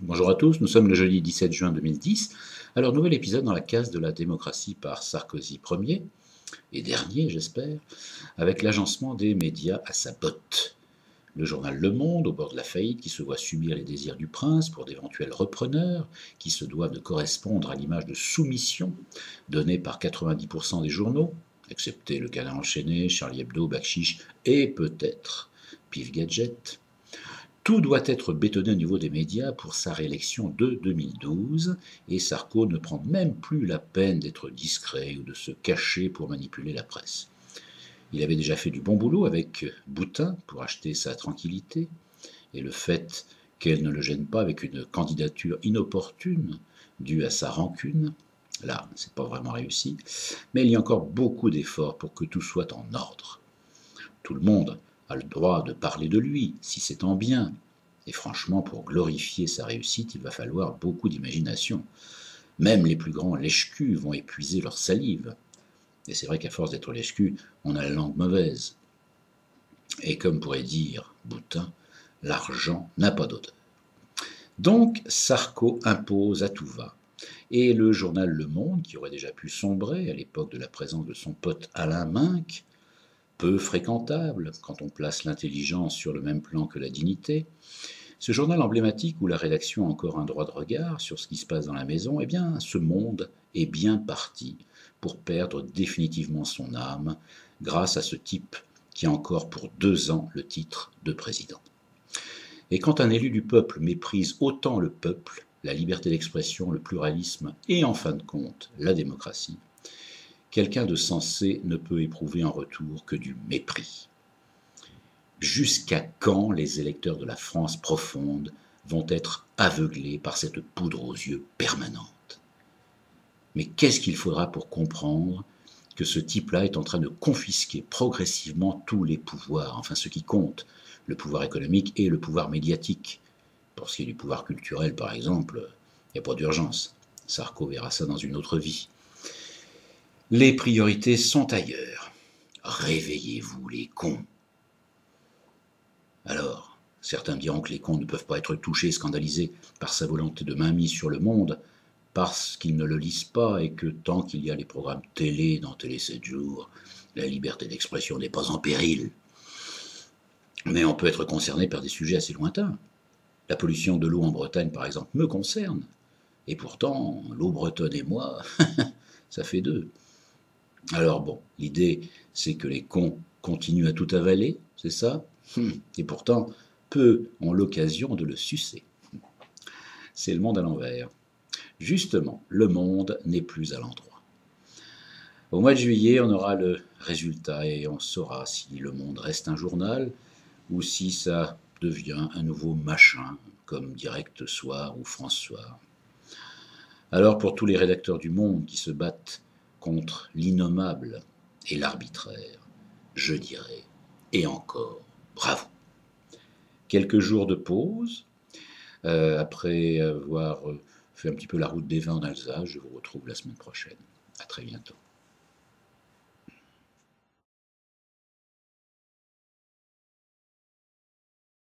Bonjour à tous, nous sommes le jeudi 17 juin 2010. Alors, nouvel épisode dans la case de la démocratie par Sarkozy Ier, et dernier j'espère, avec l'agencement des médias à sa botte. Le journal Le Monde, au bord de la faillite, qui se voit subir les désirs du prince pour d'éventuels repreneurs, qui se doivent de correspondre à l'image de soumission donnée par 90% des journaux, excepté Le Canard enchaîné, Charlie Hebdo, Bakchiche et peut-être Pif Gadget. Tout doit être bétonné au niveau des médias pour sa réélection de 2012, et Sarko ne prend même plus la peine d'être discret ou de se cacher pour manipuler la presse. Il avait déjà fait du bon boulot avec Boutin pour acheter sa tranquillité, et le fait qu'elle ne le gêne pas avec une candidature inopportune due à sa rancune, là, c'est pas vraiment réussi, mais il y a encore beaucoup d'efforts pour que tout soit en ordre. Tout le monde a le droit de parler de lui, si c'est en bien. Et franchement, pour glorifier sa réussite, il va falloir beaucoup d'imagination. Même les plus grands lèche-culs vont épuiser leur salive. Et c'est vrai qu'à force d'être lèche-cul, on a la langue mauvaise. Et comme pourrait dire Boutin, l'argent n'a pas d'odeur. Donc, Sarko impose à tout va. Et le journal Le Monde, qui aurait déjà pu sombrer à l'époque de la présence de son pote Alain Minc, peu fréquentable quand on place l'intelligence sur le même plan que la dignité, ce journal emblématique où la rédaction a encore un droit de regard sur ce qui se passe dans la maison, eh bien, ce monde est bien parti pour perdre définitivement son âme grâce à ce type qui a encore pour 2 ans le titre de président. Et quand un élu du peuple méprise autant le peuple, la liberté d'expression, le pluralisme et en fin de compte la démocratie, quelqu'un de sensé ne peut éprouver en retour que du mépris. Jusqu'à quand les électeurs de la France profonde vont être aveuglés par cette poudre aux yeux permanente? Mais qu'est-ce qu'il faudra pour comprendre que ce type-là est en train de confisquer progressivement tous les pouvoirs, enfin ce qui compte, le pouvoir économique et le pouvoir médiatique. Pour ce qui est du pouvoir culturel, par exemple, il n'y a pas d'urgence. Sarko verra ça dans une autre vie. Les priorités sont ailleurs. Réveillez-vous les cons. Alors, certains diront que les cons ne peuvent pas être touchés, scandalisés par sa volonté de mainmise sur le monde, parce qu'ils ne le lisent pas et que tant qu'il y a les programmes télé dans Télé 7 jours, la liberté d'expression n'est pas en péril. Mais on peut être concerné par des sujets assez lointains. La pollution de l'eau en Bretagne, par exemple, me concerne. Et pourtant, l'eau bretonne et moi, ça fait deux. Alors bon, l'idée, c'est que les cons continuent à tout avaler, c'est ça? Et pourtant, peu ont l'occasion de le sucer. C'est le monde à l'envers. Justement, le monde n'est plus à l'endroit. Au mois de juillet, on aura le résultat et on saura si le monde reste un journal ou si ça devient un nouveau machin, comme Direct Soir ou France Soir. Alors pour tous les rédacteurs du Monde qui se battent contre l'innommable et l'arbitraire, je dirais, et encore, bravo. Quelques jours de pause, après avoir fait un petit peu la route des vins en Alsace, je vous retrouve la semaine prochaine. À très bientôt.